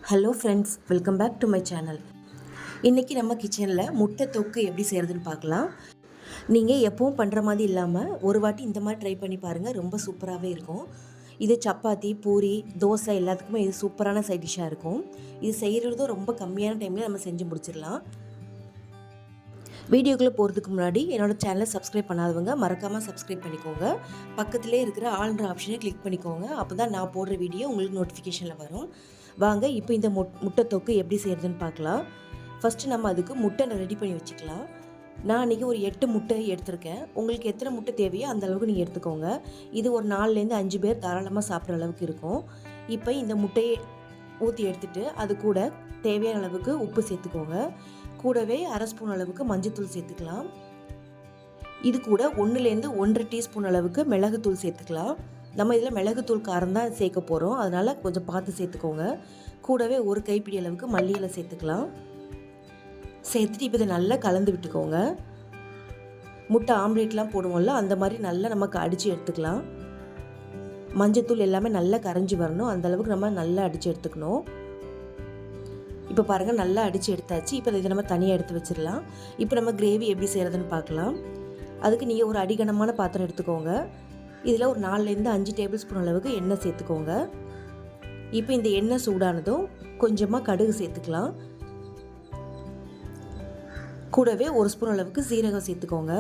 Hello friends, welcome back to my channel. இன்றைக்கி நம்ம கிச்சனில் முட்டை தொக்கு எப்படி செய்கிறதுன்னு பார்க்கலாம். நீங்கள் எப்பவும் பண்ணுற மாதிரி இல்லாமல் ஒரு வாட்டி இந்த மாதிரி ட்ரை பண்ணி பாருங்கள். ரொம்ப சூப்பராகவே இருக்கும். இது சப்பாத்தி, பூரி, தோசை எல்லாத்துக்குமே இது சூப்பரான சைட் டிஷ்ஷாக இருக்கும். இது செய்கிறதும் ரொம்ப கம்மியான டைமில் நம்ம செஞ்சு முடிச்சிடலாம். வீடியோக்குள்ளே போகிறதுக்கு முன்னாடி என்னோடய சேனலை சப்ஸ்கிரைப் பண்ணாதவங்க மறக்காமல் சப்ஸ்கிரைப் பண்ணிக்கோங்க. பக்கத்திலே இருக்கிற ஆல்ன்ற ஆப்ஷனை கிளிக் பண்ணிக்கோங்க. அப்போ தான் நான் போடுற வீடியோ உங்களுக்கு நோட்டிஃபிகேஷனில் வரும். வாங்க இப்போ இந்த முட்டை தொக்கு எப்படி செய்கிறதுன்னு பார்க்கலாம். ஃபஸ்ட்டு நம்ம அதுக்கு முட்டை ரெடி பண்ணி வச்சுக்கலாம். நான் அன்றைக்கி ஒரு 8 முட்டை எடுத்திருக்கேன். உங்களுக்கு எத்தனை முட்டை தேவையோ அந்த அளவுக்கு நீங்கள் எடுத்துக்கோங்க. இது ஒரு 4லேருந்து 5 பேர் தாராளமாக சாப்பிட்ற அளவுக்கு இருக்கும். இப்போ இந்த முட்டையை ஊற்றி எடுத்துகிட்டு அது கூட தேவையான அளவுக்கு உப்பு சேர்த்துக்கோங்க. கூடவே 1/2 ஸ்பூன் அளவுக்கு மஞ்சள்தூள் சேர்த்துக்கலாம். இது கூட 1லேருந்து 1.5 டீஸ்பூன் அளவுக்கு மிளகுத்தூள் சேர்த்துக்கலாம். நம்ம இதில் மிளகுத்தூள் காரம் தான் சேர்க்க போகிறோம், அதனால் கொஞ்சம் பார்த்து சேர்த்துக்கோங்க. கூடவே ஒரு கைப்பிடி அளவுக்கு மல்லி இலை சேர்த்துக்கலாம். சேர்த்துட்டு இப்போ இதை நல்லா கலந்து விட்டுக்கோங்க. முட்டை ஆம்லேட்லாம் போடுவோம்ல, அந்த மாதிரி நல்லா நமக்கு அடித்து எடுத்துக்கலாம். மஞ்சத்தூள் எல்லாமே நல்லா கரைஞ்சி வரணும், அந்தளவுக்கு நம்ம நல்லா அடித்து எடுத்துக்கணும். இப்போ பாருங்கள், நல்லா அடித்து எடுத்தாச்சு. இப்போ இதை நம்ம தனியாக எடுத்து வச்சிடலாம். இப்போ நம்ம கிரேவி எப்படி செய்கிறதுன்னு பார்க்கலாம். அதுக்கு நீங்கள் ஒரு அடிகனமான பாத்திரம் எடுத்துக்கோங்க. இதில் ஒரு 4லேருந்து 5 டேபிள் ஸ்பூன் அளவுக்கு எண்ணெய் சேர்த்துக்கோங்க. இப்போ இந்த எண்ணெய் சூடானதும் கொஞ்சமாக கடுகு சேர்த்துக்கலாம். கூடவே 1 ஸ்பூன் அளவுக்கு சீரகம் சேர்த்துக்கோங்க.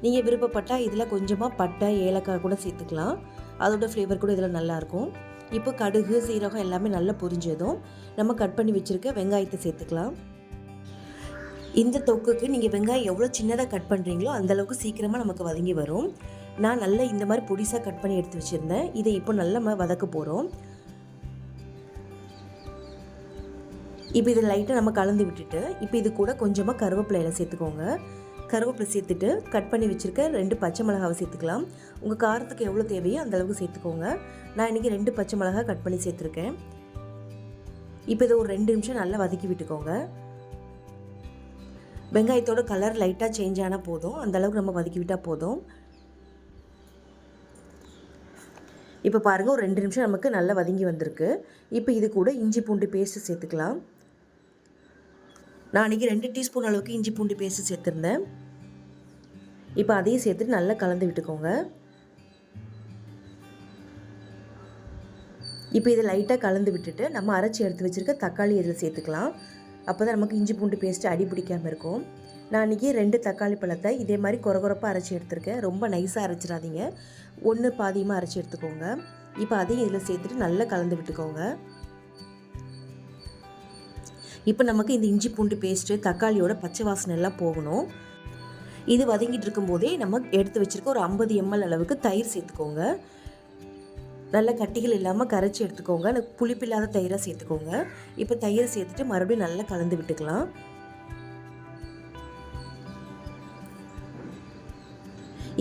நீங்கள் விருப்பப்பட்டால் இதில் கொஞ்சமாக பட்டை, ஏலக்காய் கூட சேர்த்துக்கலாம். அதோட ஃப்ளேவர் கூட இதில் நல்லாயிருக்கும். இப்போ கடுகு, சீரகம் எல்லாமே நல்லா பொரிஞ்சதும் நம்ம கட் பண்ணி வச்சுருக்க வெங்காயத்தை சேர்த்துக்கலாம். இந்த தொக்குக்கு நீங்கள் வெங்காயம் எவ்வளோ சின்னதாக கட் பண்ணுறீங்களோ அந்தளவுக்கு சீக்கிரமாக நமக்கு வதங்கி வரும். நான் நல்லா இந்த மாதிரி பொடிசாக கட் பண்ணி எடுத்து வச்சுருந்தேன். இதை இப்போ நல்லா நம்ம வதக்க போகிறோம். இப்போ இதை லைட்டாக நம்ம கலந்து விட்டுட்டு இப்போ இது கூட கொஞ்சமாக கருவேப்பிலையில் சேர்த்துக்கோங்க. கருவேப்பிலை சேர்த்துட்டு கட் பண்ணி வச்சுருக்க 2 பச்சை மிளகாவை சேர்த்துக்கலாம். உங்கள் காரத்துக்கு எவ்வளோ தேவையோ அந்தளவுக்கு சேர்த்துக்கோங்க. நான் இன்றைக்கி 2 பச்சை மிளகாய் கட் பண்ணி சேர்த்துருக்கேன். இப்போ இதை ஒரு 2 நிமிஷம் நல்லா வதக்கி விட்டுக்கோங்க. வெங்காயத்தோட கலர் லைட்டாக சேஞ்ச் ஆனால் போதும், அந்தளவுக்கு நம்ம வதக்கி விட்டால் போதும். இப்போ பாருங்கள், ஒரு 2 நிமிஷம் நமக்கு நல்லா வதங்கி வந்திருக்கு. இப்போ இது கூட இஞ்சி பூண்டு பேஸ்ட்டு சேர்த்துக்கலாம். நான் அன்றைக்கி 2 டீஸ்பூன் அளவுக்கு இஞ்சி பூண்டு பேஸ்ட்டு சேர்த்துருந்தேன். இப்போ அதையும் சேர்த்துட்டு நல்லா கலந்து விட்டுக்கோங்க. இப்போ இதை லைட்டாக கலந்து விட்டுட்டு நம்ம அரைச்சி எடுத்து வச்சுருக்க தக்காளி இதில் சேர்த்துக்கலாம். அப்போ தான் நமக்கு இஞ்சி பூண்டு பேஸ்ட்டு அடி பிடிக்காமல் இருக்கும். நான் அன்றைக்கி 2 தக்காளி பழத்தை இதே மாதிரி கொரகொரப்பாக அரைச்சி எடுத்துருக்கேன். ரொம்ப நைஸாக அரைச்சிடாதீங்க, ஒன்று பாதியமாக அரைச்சி எடுத்துக்கோங்க. இப்போ அதையும் இதில் சேர்த்துட்டு நல்லா கலந்து விட்டுக்கோங்க. இப்போ நமக்கு இந்த இஞ்சி பூண்டு பேஸ்ட்டு தக்காளியோட பச்சை வாசனை எல்லாம் போகணும். இது வதங்கிட்டு இருக்கும்போதே நம்ம எடுத்து வச்சுருக்க ஒரு 50 ml அளவுக்கு தயிர் சேர்த்துக்கோங்க. நல்ல கட்டிகள் இல்லாமல் கரைச்சி எடுத்துக்கோங்க. புளிப்பில்லாத தயிராக சேர்த்துக்கோங்க. இப்போ தயிரை சேர்த்துட்டு மறுபடியும் நல்லா கலந்து விட்டுக்கலாம்.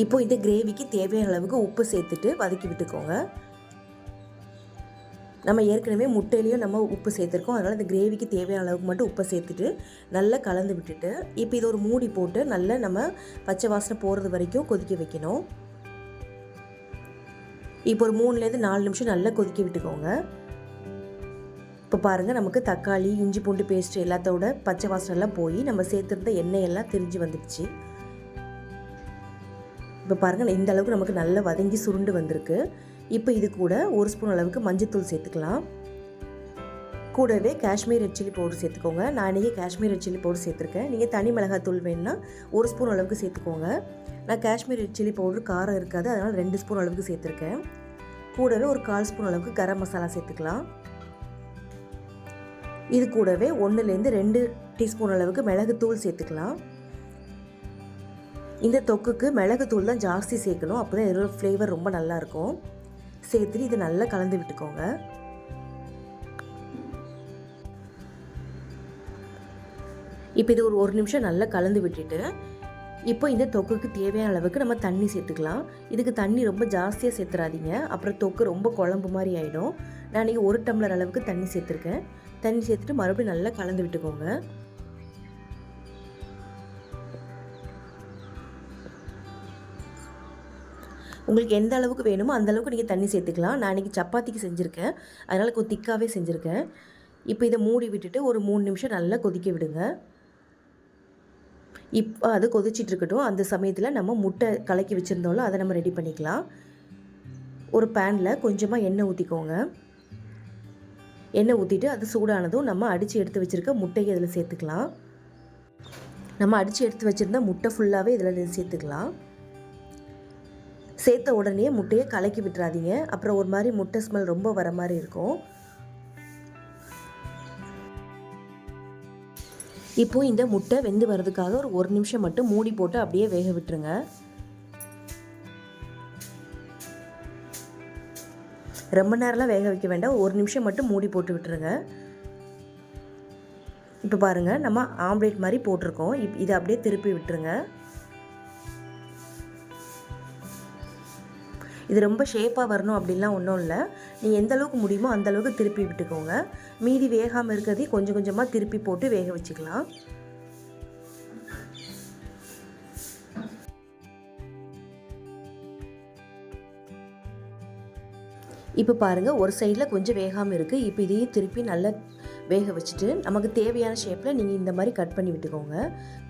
இப்போ இந்த கிரேவிக்கு தேவையான அளவுக்கு உப்பு சேர்த்துட்டு வதக்கி விட்டுக்கோங்க. நம்ம ஏற்கனவே முட்டையிலையும் நம்ம உப்பு சேர்த்துருக்கோம், அதனால் இந்த கிரேவிக்கு தேவையான அளவுக்கு மட்டும் உப்பை சேர்த்துட்டு நல்லா கலந்து விட்டுட்டு இப்போ இது ஒரு மூடி போட்டு நல்லா நம்ம பச்சை வாசனை போகிறது வரைக்கும் கொதிக்க வைக்கணும். இப்போ ஒரு 3லேருந்து 4 நிமிஷம் நல்லா கொதிக்க விட்டுக்கோங்க. இப்போ பாருங்கள், நமக்கு தக்காளி, இஞ்சி பூண்டு பேஸ்ட்டு எல்லாத்தோட பச்சை வாசனைலாம் போய் நம்ம சேர்த்துருந்த எண்ணெய் எல்லாம் திரிஞ்சு வந்துடுச்சு. இப்போ பாருங்கள், இந்த அளவுக்கு நமக்கு நல்லா வதங்கி சுருண்டு வந்திருக்கு. இப்போ இது கூட 1 ஸ்பூன் அளவுக்கு மஞ்சள்தூள் சேர்த்துக்கலாம். கூடவே காஷ்மீர் ரெட் சில்லி பவுடர் சேர்த்துக்கோங்க. நான் இன்றைக்கி காஷ்மீர் ரெட் சில்லி பவுடர் சேர்த்துருக்கேன். நீங்கள் தனி மிளகாத்தூள் வேணுன்னா 1 ஸ்பூன் அளவுக்கு சேர்த்துக்கோங்க. நான் காஷ்மீர் ரெட் சில்லி பவுடர் காரம் இருக்காது, அதனால் 2 ஸ்பூன் அளவுக்கு சேர்த்துருக்கேன். கூடவே ஒரு 1/4 ஸ்பூன் அளவுக்கு கரம் மசாலா சேர்த்துக்கலாம். இது கூடவே 1லேருந்து 2 டீஸ்பூன் அளவுக்கு மிளகுத்தூள் சேர்த்துக்கலாம். இந்த தொக்குக்கு மிளகுத்தூள் தான் ஜாஸ்தி சேர்க்கணும், அப்போ தான் இதோட ஃப்ளேவர் ரொம்ப நல்லாயிருக்கும். சேர்த்துட்டு இதை நல்லா கலந்து விட்டுக்கோங்க. இப்போ இது ஒரு 1 நிமிஷம் நல்லா கலந்து விட்டுட்டு இப்போ இந்த தொக்குக்கு தேவையான அளவுக்கு நம்ம தண்ணி சேர்த்துக்கலாம். இதுக்கு தண்ணி ரொம்ப ஜாஸ்தியாக சேர்த்துறாதீங்க, அப்புறம் தொக்கு ரொம்ப குழம்பு மாதிரி ஆகிடும். நான் இன்றைக்கி 1 டம்ளர் அளவுக்கு தண்ணி சேர்த்துருக்கேன். தண்ணி சேர்த்துட்டு மறுபடியும் நல்லா கலந்து விட்டுக்கோங்க. உங்களுக்கு எந்த அளவுக்கு வேணுமோ அந்த அளவுக்கு நீங்கள் தண்ணி சேர்த்துக்கலாம். நான் இன்றைக்கி சப்பாத்திக்கு செஞ்சுருக்கேன், அதனால் கொஞ்சம் திக்காகவே செஞ்சுருக்கேன். இப்போ இதை மூடி விட்டுட்டு ஒரு 3 நிமிஷம் நல்லா கொதிக்க விடுங்க. இப்போ அது கொதிச்சிட்ருக்கட்டும். அந்த சமயத்தில் நம்ம முட்டை கலக்கி வச்சுருந்தோம்ல, அதை நம்ம ரெடி பண்ணிக்கலாம். ஒரு பேனில் கொஞ்சமாக எண்ணெய் ஊற்றிக்கோங்க. எண்ணெய் ஊற்றிட்டு அது சூடானதும் நம்ம அடித்து எடுத்து வச்சுருக்க முட்டையை இதில் சேர்த்துக்கலாம். நம்ம அடித்து எடுத்து வச்சுருந்த முட்டை ஃபுல்லாகவே இதில் சேர்த்துக்கலாம். சேர்த்த உடனே முட்டையை கலக்கி விட்டுறாதீங்க. அப்புறம் ஒரு மாதிரி முட்டை ஸ்மெல் ரொம்ப வர மாதிரி இருக்கும். இப்போது இந்த முட்டை வெந்து வர்றதுக்காக ஒரு நிமிஷம் மட்டும் மூடி போட்டு அப்படியே வேக விட்டுருங்க. ரொம்ப நேரம்லாம் வேக வைக்க வேண்டாம். ஒரு நிமிஷம் மட்டும் மூடி போட்டு விட்டுருங்க. இப்போ பாருங்கள், நம்ம ஆம்லேட் மாதிரி போட்டிருக்கோம். இதை அப்படியே திருப்பி விட்டுருங்க. இது ரொம்ப ஷேப்பாக வரணும் அப்படின்லாம் ஒன்றும் இல்லை. நீங்கள் எந்த அளவுக்கு முடியுமோ அந்த அளவுக்கு திருப்பி விட்டுக்கோங்க. மீதி வேகாமல் இருக்கிறதையும் கொஞ்சம் கொஞ்சமாக திருப்பி போட்டு வேக வச்சுக்கலாம். இப்போ பாருங்கள், ஒரு சைடில் கொஞ்சம் வேகாமல் இருக்குது. இப்போ இதையும் திருப்பி நல்லா வேக வச்சுட்டு நமக்கு தேவையான ஷேப்பில் நீங்கள் இந்த மாதிரி கட் பண்ணி விட்டுக்கோங்க.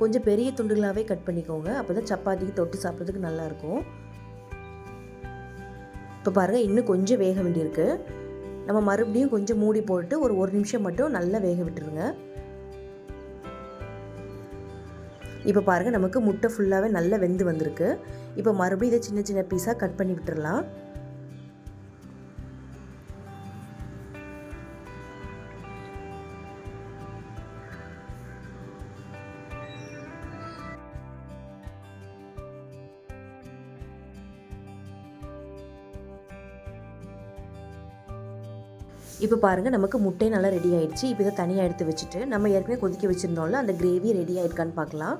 கொஞ்சம் பெரிய துண்டுகளாகவே கட் பண்ணிக்கோங்க. அப்போ தான் சப்பாத்திக்கு தொட்டு சாப்பிட்றதுக்கு நல்லாயிருக்கும். இப்போ பாருங்கள், இன்னும் கொஞ்சம் வேக வேண்டியிருக்கு. நம்ம மறுபடியும் கொஞ்சம் மூடி போட்டு ஒரு நிமிஷம் மட்டும் நல்லா வேக விட்டுருங்க. இப்போ பாருங்கள், நமக்கு முட்டை ஃபுல்லாகவே நல்லா வெந்து வந்திருக்கு. இப்போ மறுபடியும் இதை சின்ன சின்ன பீஸாக கட் பண்ணி விட்டுறலாம். இப்போ பாருங்கள், நமக்கு முட்டை நல்லா ரெடி ஆகிடுச்சு. இப்போ இதை தனியாக எடுத்து வச்சுட்டு நம்ம ஏற்கனவே கொதிக்க வச்சுருந்தோம்ல, அந்த கிரேவி ரெடி ஆகிருக்கான்னு பார்க்கலாம்.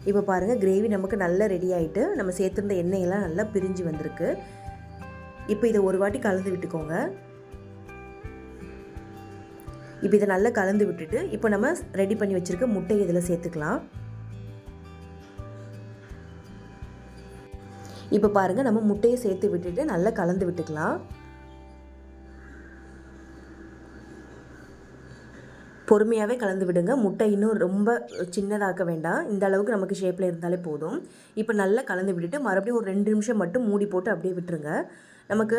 இப்போ பாருங்கள், கிரேவி நமக்கு நல்லா ரெடி ஆகிட்டு நம்ம சேர்த்துருந்த எண்ணெயெல்லாம் நல்லா பிரிஞ்சு வந்திருக்கு. இப்போ இதை ஒரு வாட்டி கலந்து விட்டுக்கோங்க. இப்போ இதை நல்லா கலந்து விட்டுட்டு இப்போ நம்ம ரெடி பண்ணி வச்சுருக்க முட்டையை இதில் சேர்த்துக்கலாம். இப்போ பாருங்கள், நம்ம முட்டையை சேர்த்து விட்டுட்டு நல்லா கலந்து விட்டுக்கலாம். பொறுமையாகவே கலந்து விடுங்க. முட்டை இன்னும் ரொம்ப சின்னதாக்க வேண்டாம். இந்த அளவுக்கு நமக்கு ஷேப்பில் இருந்தாலே போதும். இப்போ நல்லா கலந்து விட்டுட்டு மறுபடியும் ஒரு 2 நிமிஷம் மட்டும் மூடி போட்டு அப்படியே விட்டுருங்க. நமக்கு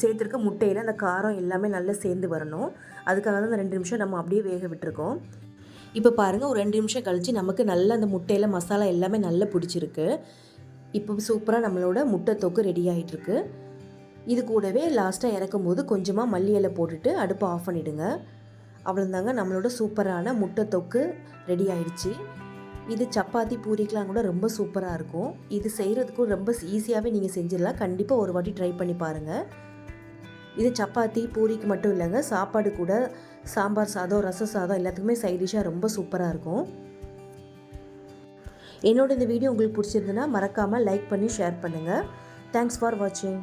சேர்த்துருக்க முட்டையில் அந்த காரம் எல்லாமே நல்லா சேர்ந்து வரணும். அதுக்காக தான் அந்த 2 நிமிஷம் நம்ம அப்படியே வேக விட்டுருக்கோம். இப்போ பாருங்கள், ஒரு 2 நிமிஷம் கழித்து நமக்கு நல்லா அந்த முட்டையில் மசாலா எல்லாமே நல்லா பிடிச்சிருக்கு. இப்போ சூப்பராக நம்மளோட முட்டை தொக்கு ரெடி ஆகிட்டுருக்கு. இது கூடவே லாஸ்ட்டாக இறக்கும் போது கொஞ்சமாக மல்லி இலை போட்டுட்டு அடுப்பை ஆஃப் பண்ணிவிடுங்க. அவ்வளோதாங்க, நம்மளோட சூப்பரான முட்டை தொக்கு ரெடி ஆயிடுச்சு. இது சப்பாத்தி பூரிக்கெலாம் கூட ரொம்ப சூப்பராக இருக்கும். இது செய்கிறதுக்கும் ரொம்ப ஈஸியாகவே நீங்கள் செஞ்சிடலாம். கண்டிப்பாக ஒரு வாட்டி ட்ரை பண்ணி பாருங்கள். இது சப்பாத்தி பூரிக்கு மட்டும் இல்லைங்க, சாப்பாடு கூட சாம்பார் சாதம், ரசம் சாதம் எல்லாத்துக்குமே சைட் டிஷ்ஷாக ரொம்ப சூப்பராக இருக்கும். என்னோட இந்த வீடியோ உங்களுக்கு பிடிச்சிருந்துன்னா மறக்காமல் லைக் பண்ணி ஷேர் பண்ணுங்கள். தேங்க்ஸ் ஃபார் வாட்சிங்.